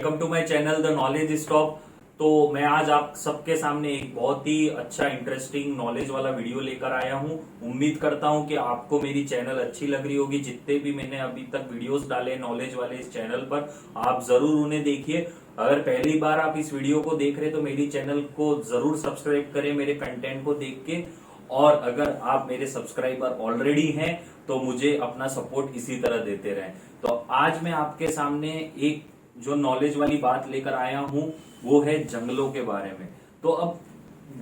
Welcome to my channel the knowledge stop. तो मैं आज आप सबके सामने एक बहुत ही अच्छा इंटरेस्टिंग नॉलेज वाला वीडियो लेकर आया हूं। उम्मीद करता हूं कि आपको मेरी चैनल अच्छी लग रही होगी। जितने भी मैंने अभी तक वीडियोस डाले नॉलेज वाले इस चैनल पर, आप जरूर उन्हें देखिए। अगर पहली बार आप इस वीडियो को देख रहे हैं तो मेरी चैनल को जरूर सब्सक्राइब करें मेरे कंटेंट को देख के। और अगर आप मेरे सब्सक्राइबर ऑलरेडी हैं तो मुझे अपना सपोर्ट इसी तरह देते रहें। तो आज मैं आपके सामने एक जो नॉलेज वाली बात लेकर आया हूं वो है जंगलों के बारे में। तो अब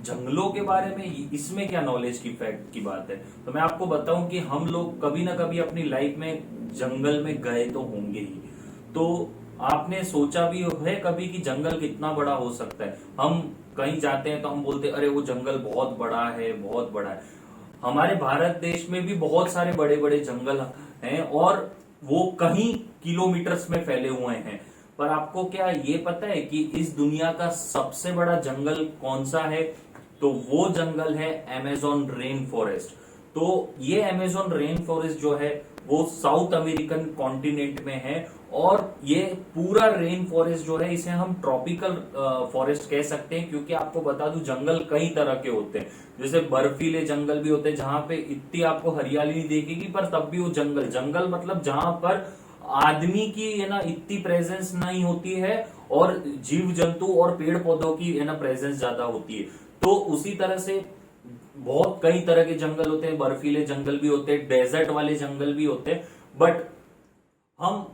जंगलों के बारे में इसमें क्या नॉलेज की फैक्ट की बात है, तो मैं आपको बताऊं कि हम लोग कभी ना कभी अपनी लाइफ में जंगल में गए तो होंगे ही। तो आपने सोचा भी है कभी कि जंगल कितना बड़ा हो सकता है? हम कहीं जाते हैं तो हम बोलते हैं अरे वो जंगल बहुत बड़ा है, बहुत बड़ा है। हमारे भारत देश में भी बहुत सारे बड़े बड़े जंगल हैं और वो कहीं किलोमीटर्स में फैले हुए हैं। पर आपको क्या ये पता है कि इस दुनिया का सबसे बड़ा जंगल कौन सा है? तो वो जंगल है अमेज़न रेन फॉरेस्ट। तो ये अमेज़न रेन फॉरेस्ट जो है वो साउथ अमेरिकन कॉन्टिनेंट में है। और ये पूरा रेन फॉरेस्ट जो है इसे हम ट्रॉपिकल फॉरेस्ट कह सकते हैं, क्योंकि आपको बता दूं जंगल कई तरह के होते हैं। जैसे बर्फीले जंगल भी होते हैं जहां पे इतनी आपको हरियाली नहीं दिखेगी, पर तब भी वो जंगल जंगल मतलब जहां पर आदमी की है ना इतनी प्रेजेंस नहीं होती है और जीव जंतु और पेड़ पौधों की है ना प्रेजेंस ज्यादा होती है। तो उसी तरह से बहुत कई तरह के जंगल होते हैं, बर्फीले जंगल भी होते हैं, डेजर्ट वाले जंगल भी होते हैं। बट हम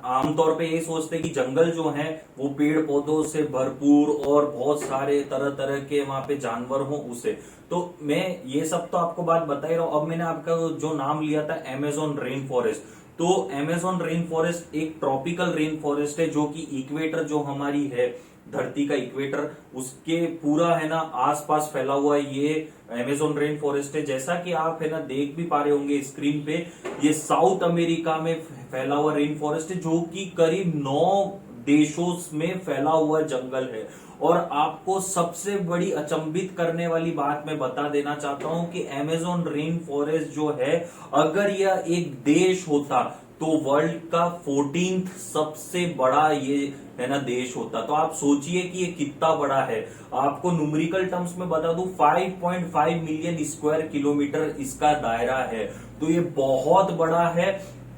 आमतौर पे ये सोचते हैं कि जंगल जो है वो पेड़ पौधों से भरपूर और बहुत सारे तरह तरह के वहां पे जानवर हो उसे। तो मैं ये सब तो आपको बात बता ही रहा हूं। अब मैंने आपका जो नाम लिया था अमेज़न रेन फॉरेस्ट, तो अमेज़न रेन फॉरेस्ट एक ट्रॉपिकल रेन फॉरेस्ट है जो कि इक्वेटर जो हमारी है धरती का इक्वेटर उसके पूरा है ना आसपास फैला हुआ ये अमेज़न रेन फॉरेस्ट है। जैसा कि आप है ना देख भी पा रहे होंगे स्क्रीन पे, ये साउथ अमेरिका में फैला हुआ रेन फॉरेस्ट है जो कि करीब 9 देशों में फैला हुआ जंगल है। और आपको सबसे बड़ी अचंभित करने वाली बात मैं बता देना चाहता हूं कि अमेज़न रेन फॉरेस्ट जो है अगर यह एक देश होता तो वर्ल्ड का 14th सबसे बड़ा ये है ना देश होता। तो आप सोचिए कि ये कितना बड़ा है। आपको न्यूमेरिकल टर्म्स में बता दूं 5.5 मिलियन स्क्वायर किलोमीटर इसका दायरा है। तो ये बहुत बड़ा है।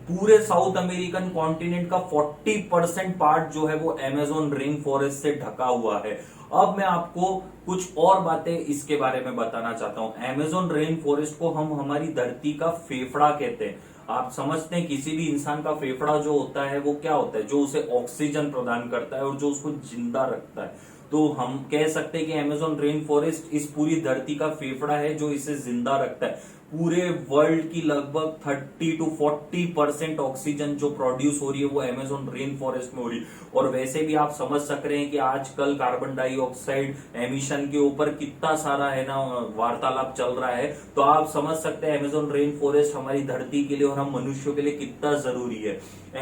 पूरे साउथ अमेरिकन कॉन्टिनेंट का 40% पार्ट जो है वो अमेज़न रेन फॉरेस्ट से ढका हुआ है। अब मैं आपको कुछ और बातें इसके बारे में बताना चाहता हूं। अमेज़न रेन फॉरेस्ट को हम हमारी धरती का फेफड़ा कहते हैं। आप समझते हैं किसी भी इंसान का फेफड़ा जो होता है वो क्या होता है? जो उसे ऑक्सीजन प्रदान करता है और जो उसको जिंदा रखता है। तो हम कह सकते हैं कि अमेज़न रेन फॉरेस्ट इस पूरी धरती का फेफड़ा है जो इसे जिंदा रखता है। पूरे वर्ल्ड की लगभग 30 to 40% ऑक्सीजन जो प्रोड्यूस हो रही है वो अमेज़न रेन फॉरेस्ट में हो रही है। और वैसे भी आप समझ सक रहे हैं कि आजकल कार्बन डाइऑक्साइड एमिशन के ऊपर कितना सारा है ना वार्तालाप चल रहा है। तो आप समझ सकते हैं अमेज़न रेन फॉरेस्ट हमारी धरती के लिए और हम मनुष्यों के लिए कितना जरूरी है।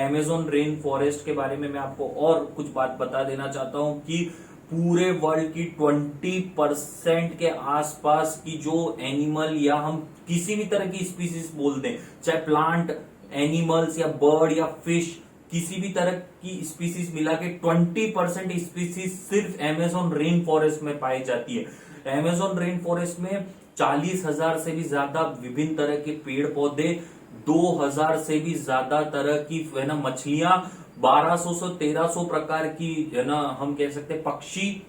अमेज़न रेन फॉरेस्ट के बारे में मैं आपको और कुछ बात बता देना चाहता हूं कि पूरे वर्ल्ड की 20% के आसपास की जो एनिमल या हम किसी भी तरह की स्पीसीज बोल दें, चाहे प्लांट एनिमल्स या बर्ड या फिश, किसी भी तरह की स्पीसीज मिला के 20% स्पीसीज सिर्फ अमेज़न रेन फॉरेस्ट में पाई जाती है। अमेज़न रेन फॉरेस्ट में 40,000 से भी ज्यादा विभिन्न तरह के पेड़ पौधे, 2,000 से भी ज्यादा तरह की है ना मछलियां, 1200 से 1300 प्रकार की है ना हम कह सकते हैं पक्षी,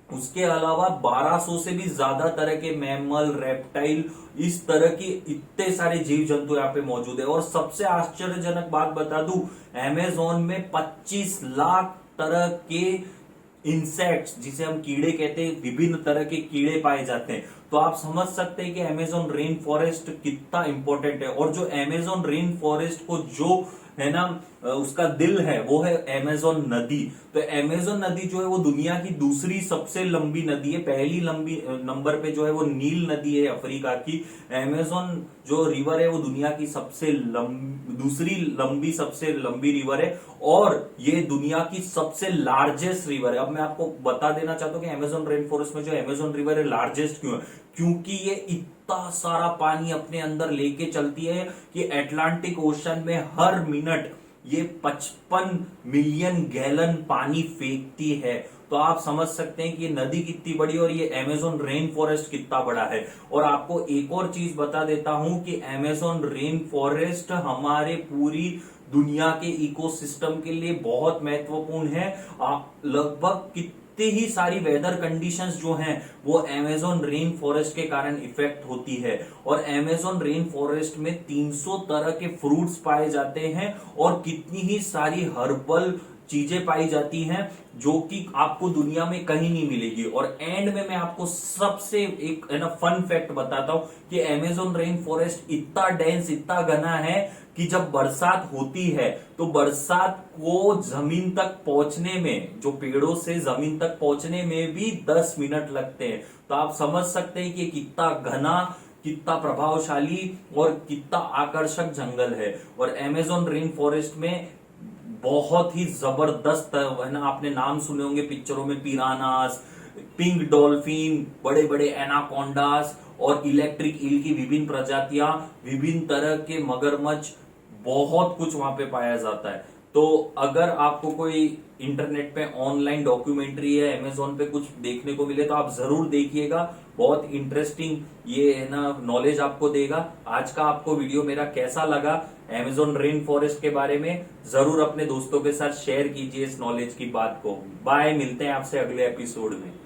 उसके अलावा 1200 से भी ज्यादा तरह के मैमल, रेप्टाइल, इस तरह की इतने सारे जीव जंतु यहाँ पे मौजूद है। और सबसे आश्चर्यजनक बात बता दूं, अमेज़न में 25 लाख तरह के इंसेक्ट्स, जिसे हम कीड़े कहते हैं, विभिन्न तरह के कीड़े पाए जाते हैं। तो आप समझ सकते हैं कि अमेज़न रेन फॉरेस्ट कितना इंपॉर्टेंट है। और जो अमेज़न रेन फॉरेस्ट को जो है ना उसका दिल है वो है अमेज़न नदी। तो अमेज़न नदी जो है वो दुनिया की दूसरी सबसे लंबी नदी है। पहली लंबी नंबर पे जो है वो नील नदी है अफ्रीका की। अमेज़न जो रिवर है वो दुनिया की दूसरी सबसे लंबी रिवर है और ये दुनिया की सबसे लार्जेस्ट रिवर है। अब मैं आपको बता देना चाहता हूं कि अमेज़न रेन फॉरेस्ट में जो अमेज़न रिवर है लार्जेस्ट क्यों है? क्योंकि ये इतना सारा पानी अपने अंदर लेके चलती है कि अटलांटिक ओशन में हर मिनट ये 55 मिलियन गैलन पानी फेंकती है। तो आप समझ सकते हैं कि ये नदी कितनी बड़ी और ये अमेजोन रेन फॉरेस्ट कितना बड़ा है। और आपको एक और चीज बता देता हूं कि अमेजोन रेन फॉरेस्ट हमारे पूरी दुनिया के इकोसिस्टम के लिए बहुत महत्वपूर्ण है। लगभग कितनी ही सारी वेदर कंडीशंस जो हैं वो अमेजोन रेन फॉरेस्ट के कारण इफेक्ट होती है। और अमेजोन रेन फॉरेस्ट में 300 तरह के फ्रूट्स पाए जाते हैं और कितनी ही सारी हर्बल चीजें पाई जाती हैं जो कि आपको दुनिया में कहीं नहीं मिलेगी। और एंड में मैं आपको सबसे एक है ना फन फैक्ट बताता हूं कि अमेजोन रेन फॉरेस्ट इतना डेंस, इतना घना है कि जब बरसात होती है तो बरसात को जमीन तक पहुंचने में, जो पेड़ों से जमीन तक पहुंचने में भी 10 मिनट लगते हैं। तो आप समझ सकते हैं कि कितना घना, कितना प्रभावशाली और कितना आकर्षक जंगल है। और अमेजोन रेन फॉरेस्ट में बहुत ही जबरदस्त है ना, आपने नाम सुने होंगे पिक्चरों में, पिरानास, पिंक डॉल्फिन, बड़े बड़े एनाकोंडास और इलेक्ट्रिक ईल की विभिन्न प्रजातियां, विभिन्न तरह के मगरमच्छ, बहुत कुछ वहां पे पाया जाता है। तो अगर आपको कोई इंटरनेट पे ऑनलाइन डॉक्यूमेंट्री है अमेजोन पे कुछ देखने को मिले तो आप जरूर देखिएगा, बहुत इंटरेस्टिंग ये है ना नॉलेज आपको देगा। आज का आपको वीडियो मेरा कैसा लगा अमेजोन रेन फॉरेस्ट के बारे में, जरूर अपने दोस्तों के साथ शेयर कीजिए इस नॉलेज की बात को। बाय, मिलते हैं आपसे अगले एपिसोड में।